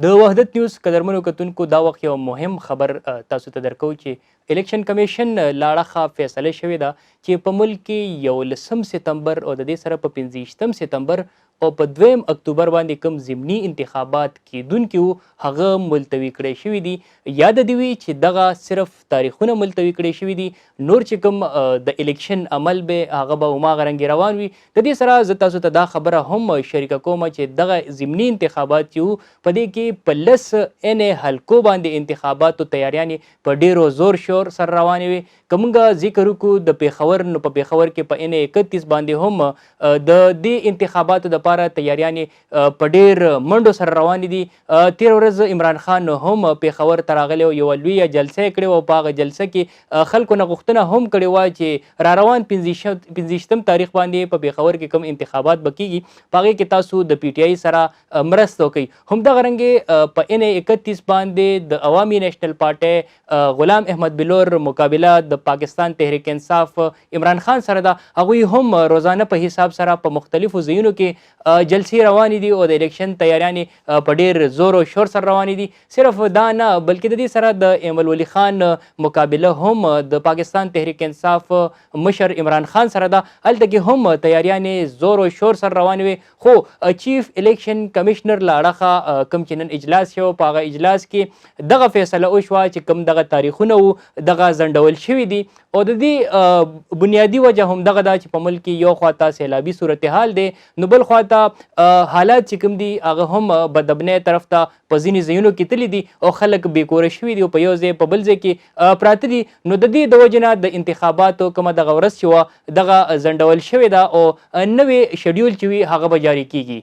د وحدت نیوز قدرمنو کتونکو دا وخت یو مهم خبر تاسو ته درکو چې الیکشن کمیشن له اړخه فیصله شوې ده چې په ملک کې 11 سپتمبر او د دې سره په 15 سپتمبر او په 2 اکتوبر باندې کوم ضمني انتخابات کیدونکي وو هغه ملتوي کړی شوي دي. یاد دې وي چې دغه صرف تاریخونه ملتوي کړی شوي دي، نور چې کوم د الیکشن عمل به هغه به هماغه رنګې روان وي. د دې سره زه تاسو ته دا خبره هم شریکه کوم چې دغه ضمني انتخابات چې وو په دې کې په 10 حلقو باندې انتخاباتو تیاریانې په ډیرو زور شور سره روانې وي. که موږ ذکر وکړو د پیښور نو په پیښور کې په N31 باندې هم د دې انتخاباتو دپاره تیاریانې په ډیر منډو سره روانې دي. تېره ورځ عمران خان هم پیښور ته راغلی او یوه لویه جلسه یې کړې وه. په هغه جلسه کې خلکو نه غوښتنه هم کړې وه چې را روان 15 تاریخ باندې په پیښور کې کوم انتخابات به کیږي په هغې کې تاسو د PTI سره مرسته وکړئ. همدغه رنګې په N31 باندې د عوامي نیشنل پارټۍ غلام احمد بلور مقابله د پاکستان تحریک انصاف عمران خان سره ده. هغوی هم روزانه په حساب سره په مختلفو ځایونو کې جلسې روانې دي او د الیکشن تیاریانې په ډیر زور او شور سره روانې دي. صرف دا نه بلکې د دې سره د ایمل ولی خان مقابله هم د پاکستان تحریک انصاف مشر عمران خان سره ده. هلته کې هم تیاریانې زور او شور سره روانې وي. خو چیف الیکشن کمیشنر له اړخه کوم چې نن اجلاس شو په هغه اجلاس کې دغه فیصله وشوه چې کوم دغه تاریخونه وو دغه ځنډول شوي دي او د دې بنیادي وجه هم دغه ده چې په ملک کې یو خواته سیلابي صورتحال دی نو بل خواته حالات چې کوم دي هغه هم بدبنۍ طرف ته په ځینې ځایونو کې تللي دي او خلک بېکوره شوي دي او په یو ځای په بل ځای کې پراته دي. نو د دې د وجې نه د انتخاباتو کومه دغه ورځ چې وه دغه ځنډول شوې ده او نوې شیډیول چې وي هغه به جاري کیږي.